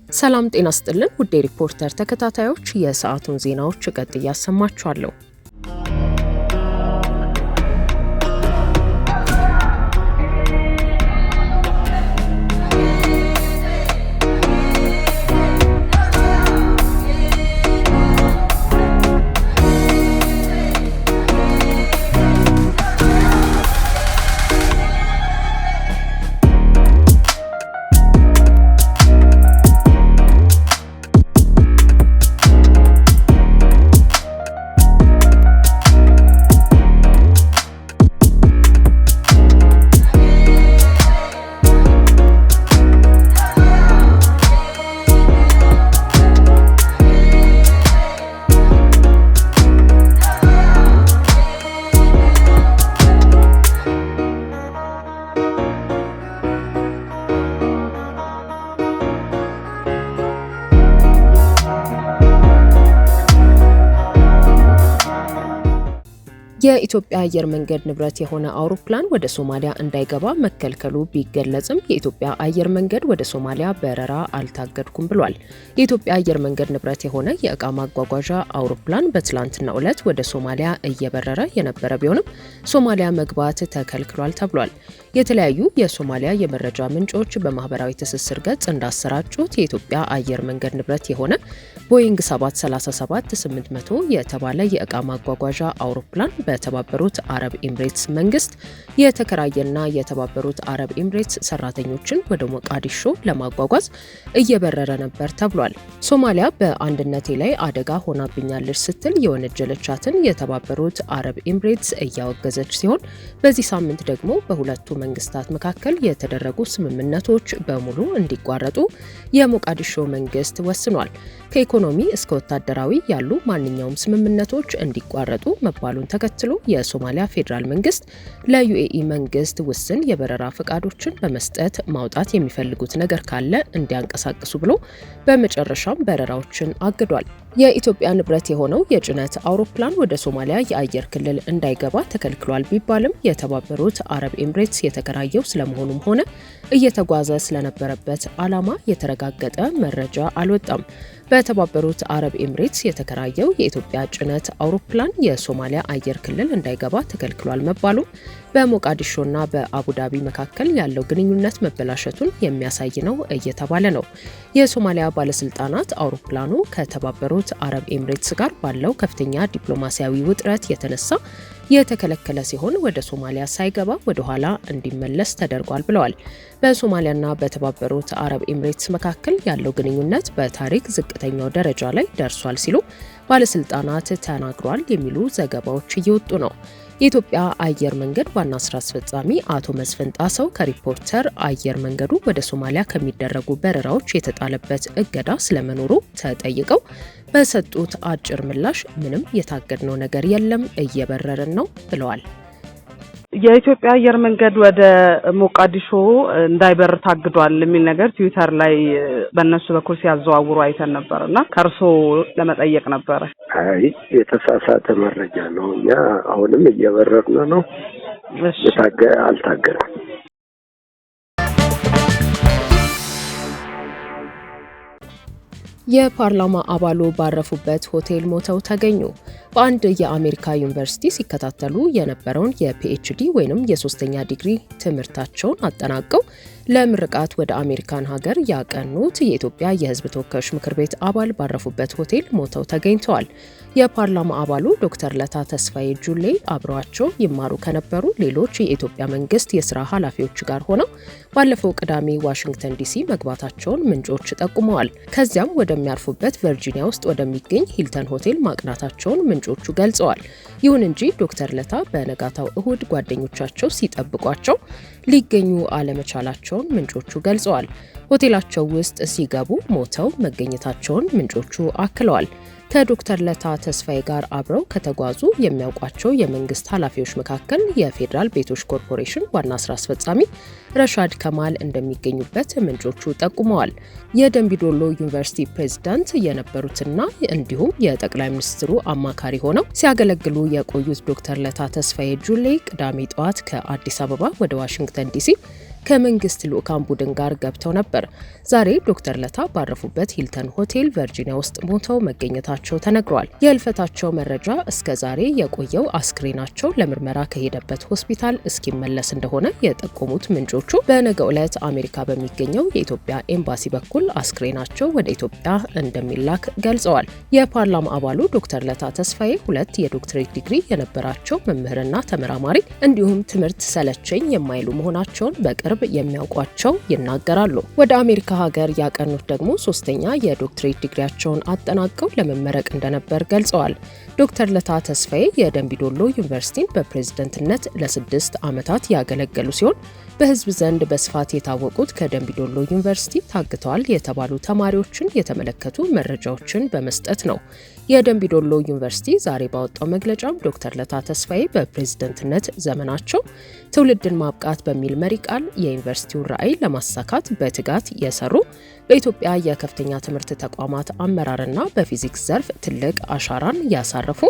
ሰላም ጤና ይስጥልን ውድ ሪፖርተር ተከታታዮች የሰዓቱን ዜናዎች ቀጥዬ አሰማችኋለሁ። የኢትዮጵያ አየር መንገድ ንብረት የሆነ አውሮፕላን ወደ ሶማሊያ እንዳይገባ መከልከሉ ቢገለጽም የኢትዮጵያ አየር መንገድ ወደ ሶማሊያ በረራ አልታገድኩም ብሏል። የኢትዮጵያ አየር መንገድ ንብረት የሆነ የእቃ ማጓጓዣ አውሮፕላን በትላንትናው ዕለት ወደ ሶማሊያ እየበረረ የነበረ ቢሆንም ሶማሊያ መግባት ተከልክሏል ተብሏል። የተለያዩ የሶማሊያ የመረጃ ምንጮች በማህበራዊ ትስስር ገጽ እንዳሰራጩት የኢትዮጵያ አየር መንገድ ንብረት የሆነ ቦይንግ 737-800 የተባለ የእቃ ማጓጓዣ አውሮፕላን በተባበሩት አረብ ኤምሬትስ መንግስት የተከራየና የተባበሩት አረብ ኤምሬትስ ሰራተኞችን ወደ ሞቃዲሾ ለማጓጓዝ እየበረረ ነበር ተብሏል። ሶማሊያ በአንድነቴ ላይ አደጋ ሆናብኛለች ስትል የወነጀለቻትን የተባበሩት አረብ ኤምሬትስ እያወገዘች ሲሆን በዚህ ሳምንት ደግሞ በሁለቱ መንግስታት መካከል የተደረጉ ስምምነቶች በሙሉ እንዲቋረጡ የሞቃዲሾ መንግስት ወስኗል። ከኢኮኖሚ እስከ ወታደራዊ ያሉ ማንኛውም ስምምነቶች እንዲቋረጡ መባሉን ተከትሎ የሶማሊያ ፌዴራል መንግስት ለዩኤኢ መንግስት ውስን የበረራ ፈቃዶችን በመስጠት ማውጣት የሚፈልጉት ነገር ካለ እንዲያንቀሳቅሱ ብሎ በመጨረሻም በረራዎችን አግዷል። የኢትዮጵያ ንብረት የሆነው የጭነት አውሮፕላን ወደ ሶማሊያ የአየር ክልል እንዳይገባ ተከልክሏል ቢባልም የተባበሩት አረብ ኤምሬትስ የተከራየው ስለመሆኑም ሆነ እየተጓዘ ስለነበረበት ዓላማ የተረጋገጠ መረጃ አልወጣም። በተባበሩት አረብ ኤምሬትስ የተከራየው የኢትዮጵያ ጭነት አውሮፕላን የሶማሊያ አየር ክልል እንዳይገባ ተከልክሏል መባሉ በሞቃዲሾና በአቡዳቢ መካከል ያለው ግንኙነት መበላሸቱን የሚያሳይ ነው እየተባለ ነው። የሶማሊያ ባለስልጣናት አውሮፕላኑ ከተባበሩት አረብ ኤምሬትስ ጋር ባለው ከፍተኛ ዲፕሎማሲያዊ ውጥረት የተነሳ የተከለከለ ሲሆን ወደ ሶማሊያ ሳይገባ ወደ ኋላ እንዲመለስ ተደርጓል ብለዋል። በሶማሊያና በተባበሩት አረብ ኤምሬትስ መካከል ያለው ግንኙነት በታሪክ ዝቅተኛው ደረጃ ላይ ደርሷል ሲሉ ባለስልጣናት ተናግሯል የሚሉ ዘገባዎች እየወጡ ነው። የኢትዮጵያ አየር መንገድ ዋና ስራ አስፈጻሚ አቶ መስፍን ጣሰው ከሪፖርተር አየር መንገዱ ወደ ሶማሊያ ከሚደረጉ በረራዎች የተጣለበት እገዳ ስለመኖሩ ተጠይቀው በሰጡት አጭር ምላሽ ምንም የታገድነው ነገር የለም፣ እየበረርን ነው ብለዋል። የኢትዮጵያ አየር መንገድ ወደ ሞቃዲሾ እንዳይበር ታግዷል የሚል ነገር ትዊተር ላይ በእነሱ በኩል ሲያዘዋውሩ አይተን ነበርና ከርሶ ለመጠየቅ ነበር። አይ የተሳሳተ መረጃ ነው። እኛ አሁንም እየበረርን ነው። አልታገድንም። የፓርላማ አባሉ ባረፉበት ሆቴል ሞተው ተገኙ። በአንድ የአሜሪካ ዩኒቨርሲቲ ሲከታተሉ የነበረውን የፒኤችዲ ወይንም የሶስተኛ ዲግሪ ትምህርታቸውን አጠናቀው ለምርቃት ወደ አሜሪካን ሀገር ያቀኑት የኢትዮጵያ የሕዝብ ተወካዮች ምክር ቤት አባል ባረፉበት ሆቴል ሞተው ተገኝተዋል። የፓርላማ አባሉ ዶክተር ለታ ተስፋዬ ጁሌ አብረዋቸው ይማሩ ከነበሩ ሌሎች የኢትዮጵያ መንግስት የስራ ኃላፊዎች ጋር ሆነው ባለፈው ቅዳሜ ዋሽንግተን ዲሲ መግባታቸውን ምንጮች ጠቁመዋል። ከዚያም ወደሚያርፉበት ቨርጂኒያ ውስጥ ወደሚገኝ ሂልተን ሆቴል ማቅናታቸውን ምንጮቹ ገልጸዋል። ይሁን እንጂ ዶክተር ለታ በነጋታው እሁድ ጓደኞቻቸው ሲጠብቋቸው ሊገኙ አለመቻላቸውን ምንጮቹ ገልጸዋል። ሆቴላቸው ውስጥ ሲገቡ ሞተው መገኘታቸውን ምንጮቹ አክለዋል። ከዶክተር ለታ ተስፋዬ ጋር አብረው ከተጓዙ የሚያውቋቸው የመንግስት ኃላፊዎች መካከል የፌዴራል ቤቶች ኮርፖሬሽን ዋና ስራ አስፈጻሚ ረሻድ ከማል እንደሚገኙበት ምንጮቹ ጠቁመዋል። የደምቢዶሎ ዩኒቨርሲቲ ፕሬዝዳንት የነበሩትና እንዲሁም የጠቅላይ ሚኒስትሩ አማካሪ ሆነው ሲያገለግሉ የቆዩት ዶክተር ለታ ተስፋዬ ጁሌ ቅዳሜ ጠዋት ከአዲስ አበባ ወደ ዋሽንግተን ዲሲ ከመንግስት ልኡካን ቡድን ጋር ገብተው ነበር። ዛሬ ዶክተር ለታ ባረፉበት ሂልተን ሆቴል ቨርጂኒያ ውስጥ ሞተው መገኘታቸው ተነግሯል። የህልፈታቸው መረጃ እስከ ዛሬ የቆየው አስክሬናቸው ለምርመራ ከሄደበት ሆስፒታል እስኪመለስ እንደሆነ የጠቆሙት ምንጮቹ በነገው ዕለት አሜሪካ በሚገኘው የኢትዮጵያ ኤምባሲ በኩል አስክሬናቸው ወደ ኢትዮጵያ እንደሚላክ ገልጸዋል። የፓርላማ አባሉ ዶክተር ለታ ተስፋዬ 2 የዶክትሬት ዲግሪ የነበራቸው መምህርና ተመራማሪ እንዲሁም ትምህርት ሰለቸኝ የማይሉ መሆናቸውን በቅርብ የሚያውቋቸው ይናገራሉ። ወደ አሜሪካ ሀገር ያቀኑት ደግሞ 3ኛ የዶክትሬት ዲግሪያቸውን አጠናቀው ለመመረቅ እንደነበር ገልጸዋል። ዶክተር ለታ ተስፋዬ የደንቢዶሎ ዩኒቨርሲቲን በፕሬዝዳንትነት ለ6 ዓመታት ያገለገሉ ሲሆን በህዝብ ዘንድ በስፋት የታወቁት ከደንቢዶሎ ዩኒቨርሲቲ ታግተዋል የተባሉ ተማሪዎችን የተመለከቱ መረጃዎችን በመስጠት ነው። የደንቢዶሎ ዩኒቨርሲቲ ዛሬ ባወጣው መግለጫም ዶክተር ለታ ተስፋዬ በፕሬዝዳንትነት ዘመናቸው ትውልድን ማብቃት በሚል መሪ ቃል የዩኒቨርሲቲውን ራዕይ ለማሳካት በትጋት የሰሩ በኢትዮጵያ የከፍተኛ ትምህርት ተቋማት አመራርና በፊዚክስ ዘርፍ ትልቅ አሻራን ያሳረፉ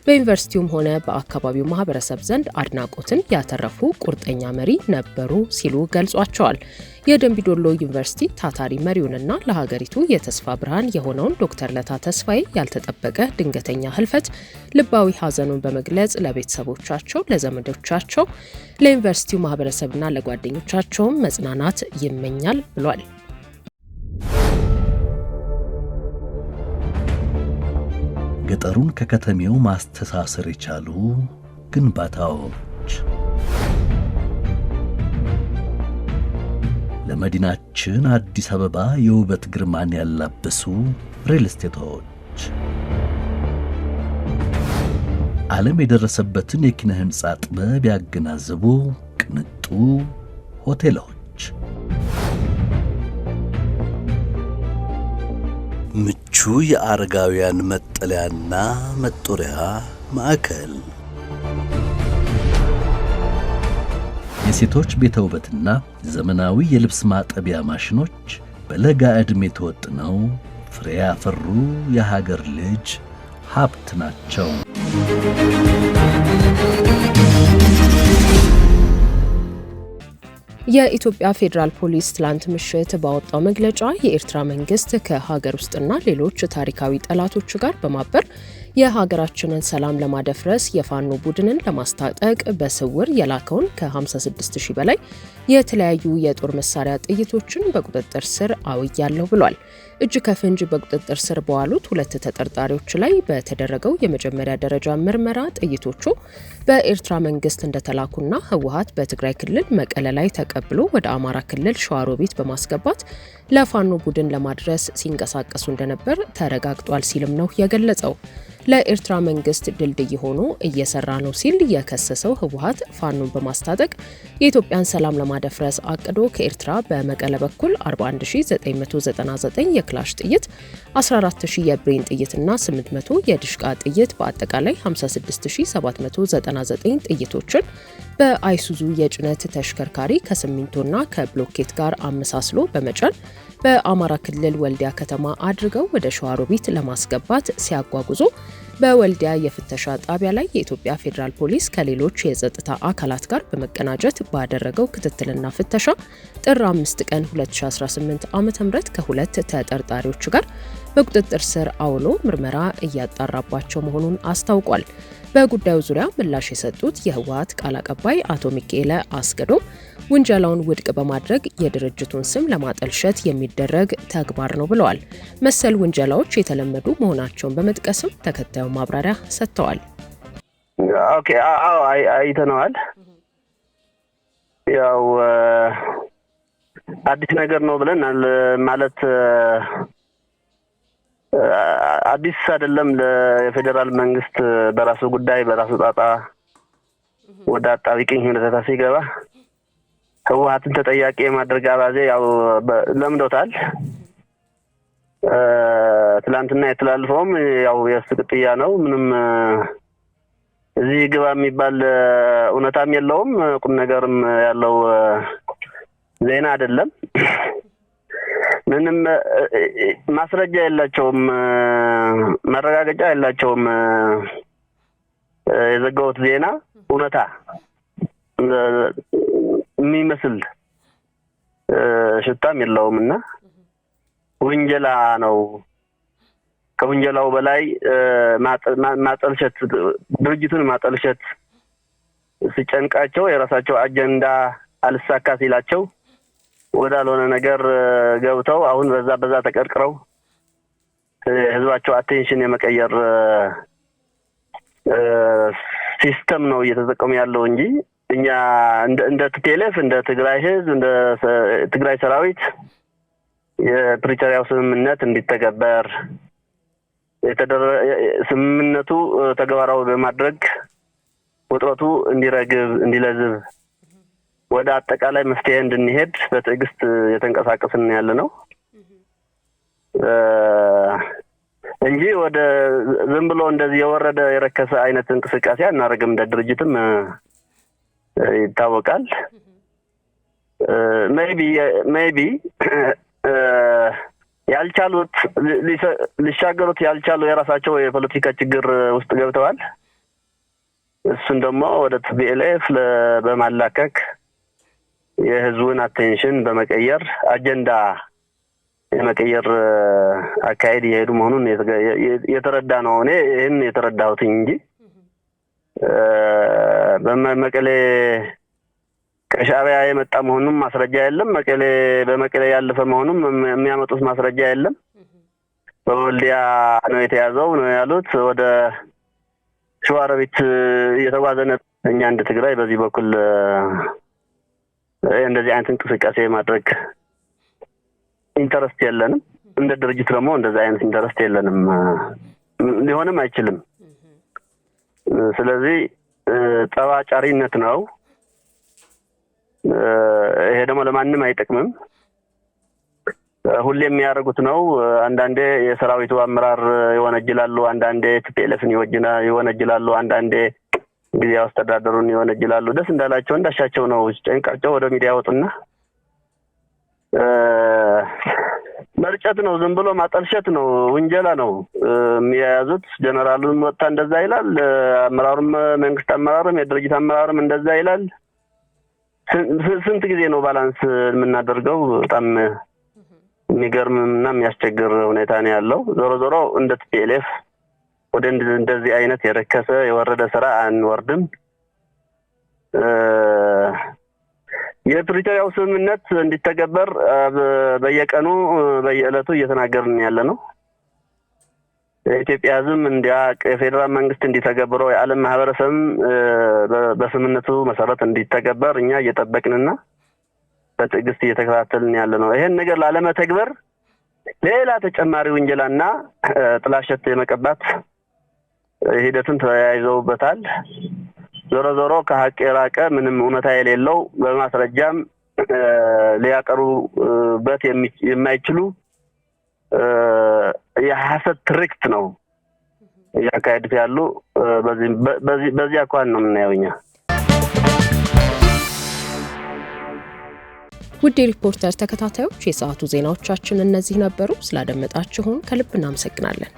በዩኒቨርሲቲውም ሆነ በአካባቢው ማህበረሰብ ዘንድ አድናቆትን ያተረፉ ቁርጠኛ መሪ ነበሩ ሲሉ ገልጿቸዋል። የደንቢዶሎ ዩኒቨርሲቲ ታታሪ መሪውንና ለሀገሪቱ የተስፋ ብርሃን የሆነውን ዶክተር ለታ ተስፋዬ ያልተጠበቀ ድንገተኛ ህልፈት ልባዊ ሐዘኑን በመግለጽ ለቤተሰቦቻቸው፣ ለዘመዶቻቸው፣ ለዩኒቨርሲቲው ማህበረሰብና ለጓደኞቻቸውም መጽናናት ይመኛል ብሏል። ገጠሩን ከከተሜው ማስተሳሰር የቻሉ ግንባታዎች ለመዲናችን አዲስ አበባ የውበት ግርማን ያላበሱ ሪል ስቴቶች ዓለም የደረሰበትን የኪነ ህንጻ ጥበብ ያገናዘቡ ቅንጡ ሆቴሎች ምቹ የአረጋውያን መጠለያና መጦሪያ ማዕከል የሴቶች ቤተ ውበትና ዘመናዊ የልብስ ማጠቢያ ማሽኖች በለጋ ዕድሜ ተወጥነው ፍሬ ያፈሩ የሀገር ልጅ ሀብት ናቸው። የኢትዮጵያ ፌዴራል ፖሊስ ትላንት ምሽት ባወጣው መግለጫ የኤርትራ መንግስት ከሀገር ውስጥና ሌሎች ታሪካዊ ጠላቶች ጋር በማበር የሀገራችንን ሰላም ለማደፍረስ የፋኖ ቡድንን ለማስታጠቅ በስውር የላከውን ከ56000 በላይ የተለያዩ የጦር መሳሪያ ጥይቶችን በቁጥጥር ስር አውያለሁ ብሏል። እጅ ከፍንጅ በቁጥጥር ስር በዋሉት 2 ተጠርጣሪዎች ላይ በተደረገው የመጀመሪያ ደረጃ ምርመራ ጥይቶቹ በኤርትራ መንግስት እንደተላኩና ህወሓት በትግራይ ክልል መቀለ ላይ ተቀብሎ ወደ አማራ ክልል ሸዋሮቢት በማስገባት ለፋኖ ቡድን ለማድረስ ሲንቀሳቀሱ እንደነበር ተረጋግጧል ሲልም ነው የገለጸው። ለኤርትራ መንግስት ድልድይ ሆኖ እየሰራ ነው ሲል የከሰሰው ህወሓት ፋኖን በማስታጠቅ የኢትዮጵያን ሰላም ለማደፍረስ አቅዶ ከኤርትራ በመቀለ በኩል 41999 የክላሽ ጥይት፣ 14000 የብሬን ጥይትና 800 የድሽቃ ጥይት በአጠቃላይ 56799 ጥይቶችን በአይሱዙ የጭነት ተሽከርካሪ ከሲሚንቶና ከብሎኬት ጋር አመሳስሎ በመጫን በአማራ ክልል ወልዲያ ከተማ አድርገው ወደ ሸዋሮቢት ለማስገባት ሲያጓጉዙ በወልዲያ የፍተሻ ጣቢያ ላይ የኢትዮጵያ ፌዴራል ፖሊስ ከሌሎች የጸጥታ አካላት ጋር በመቀናጀት ባደረገው ክትትልና ፍተሻ ጥር 5 ቀን 2018 ዓ.ም ከ2 ተጠርጣሪዎች ጋር በቁጥጥር ስር አውሎ ምርመራ እያጣራባቸው መሆኑን አስታውቋል። በጉዳዩ ዙሪያ ምላሽ የሰጡት የህወሓት ቃል አቀባይ አቶ ሚካኤል አስገዶም ውንጀላውን ውድቅ በማድረግ የድርጅቱን ስም ለማጠልሸት የሚደረግ ተግባር ነው ብለዋል። መሰል ውንጀላዎች የተለመዱ መሆናቸውን በመጥቀስም ተከታዩ ማብራሪያ ሰጥተዋል። ኦኬ አይተነዋል። ያው አዲስ ነገር ነው ብለናል ማለት አዲስ አይደለም። ለፌደራል መንግስት በራሱ ጉዳይ በራሱ ጣጣ ወደ አጣብቂኝ ሁኔታ ሲገባ ህወሓትን ተጠያቂ ማድረግ አባዜ ያው ለምዶታል። ትላንትና የተላልፈውም ያው የስቅጥያ ነው። ምንም እዚህ ግባ የሚባል እውነታም የለውም፣ ቁም ነገርም ያለው ዜና አይደለም። ምንም ማስረጃ የላቸውም፣ መረጋገጫ የላቸውም። የዘጋውት ዜና እውነታ የሚመስል ሽታም የለውም እና ወንጀላ ነው። ከወንጀላው በላይ ማጠልሸት፣ ድርጅቱን ማጠልሸት ሲጨንቃቸው የራሳቸው አጀንዳ አልሳካ ሲላቸው ወዳልሆነ ነገር ገብተው አሁን በዛ ተቀርቅረው ህዝባቸው አቴንሽን የመቀየር ሲስተም ነው እየተጠቀሙ ያለው እንጂ እኛ እንደ ቲፒኤልኤፍ እንደ ትግራይ ህዝብ እንደ ትግራይ ሰራዊት የፕሪቶሪያው ስምምነት እንዲተገበር ስምምነቱ ተግባራዊ በማድረግ ውጥረቱ እንዲረግብ እንዲለዝብ ወደ አጠቃላይ መፍትሄ እንድንሄድ በትዕግስት የተንቀሳቀስን ያለ ነው እንጂ ወደ ዝም ብሎ እንደዚህ የወረደ የረከሰ አይነት እንቅስቃሴ አናደርግም። እንደ ድርጅትም ይታወቃል። ሜይቢ ያልቻሉት ሊሻገሩት ያልቻሉ የራሳቸው የፖለቲካ ችግር ውስጥ ገብተዋል። እሱን ደግሞ ወደ ቲፒኤልኤፍ በማላከክ የህዝቡን አቴንሽን በመቀየር አጀንዳ የመቀየር አካሄድ እየሄዱ መሆኑን የተረዳ ነው። እኔ ይህን የተረዳሁት እንጂ በመቀሌ ከሻዕቢያ የመጣ መሆኑን ማስረጃ የለም። በመቀሌ ያለፈ መሆኑን የሚያመጡት ማስረጃ የለም። በወልዲያ ነው የተያዘው ነው ያሉት። ወደ ሸዋሮቢት እየተጓዘ ነው። እኛ እንደ ትግራይ በዚህ በኩል እንደዚህ አይነት እንቅስቃሴ ማድረግ ኢንተረስት የለንም። እንደ ድርጅት ደግሞ እንደዚህ አይነት ኢንተረስት የለንም፣ ሊሆንም አይችልም። ስለዚህ ጠባጫሪነት ነው። ይሄ ደግሞ ለማንም አይጠቅምም። ሁሌ የሚያደርጉት ነው። አንዳንዴ የሰራዊቱ አመራር ይወነጅላሉ፣ አንዳንዴ ቲፒኤልኤፍን ይወነጅላሉ፣ አንዳንዴ ጊዜያዊ አስተዳደሩን ይወነጅላሉ። ደስ እንዳላቸው እንዳሻቸው ነው። ጨንቃቸው ወደ ሚዲያ ወጡና መርጨት ነው። ዝም ብሎ ማጠልሸት ነው። ውንጀላ ነው የሚያያዙት። ጀነራሉም ወጣ እንደዛ ይላል፣ አመራሩም መንግስት አመራሩም የድርጅት አመራሩም እንደዛ ይላል። ስንት ጊዜ ነው ባላንስ የምናደርገው? በጣም የሚገርምና የሚያስቸግር ሁኔታ ነው ያለው። ዞሮ ዞሮ እንደ ቲፒኤልኤፍ ወደ እንደዚህ አይነት የረከሰ የወረደ ስራ አንወርድም። የፕሪቶሪያው ስምምነት እንዲተገበር በየቀኑ በየዕለቱ እየተናገርን ያለ ነው። የኢትዮጵያ ሕዝብ እንዲያውቅ፣ የፌዴራል መንግስት እንዲተገብረው፣ የዓለም ማህበረሰብም በስምምነቱ መሰረት እንዲተገበር እኛ እየጠበቅንና በትዕግስት እየተከታተልን ያለ ነው። ይሄን ነገር ላለመተግበር ሌላ ተጨማሪ ውንጀላና ጥላሸት የመቀባት ሂደትን ተያይዘውበታል። ዞሮ ዞሮ ከሀቅ የራቀ ምንም እውነታ የሌለው በማስረጃም ሊያቀርቡበት የማይችሉ የሐሰት ትርክት ነው ያካሄዱት ያሉ። በዚህ አኳኋን ነው የምናየው እኛ። ውድ ሪፖርተር ተከታታዮች የሰዓቱ ዜናዎቻችን እነዚህ ነበሩ። ስላደመጣችሁን ከልብ እናመሰግናለን።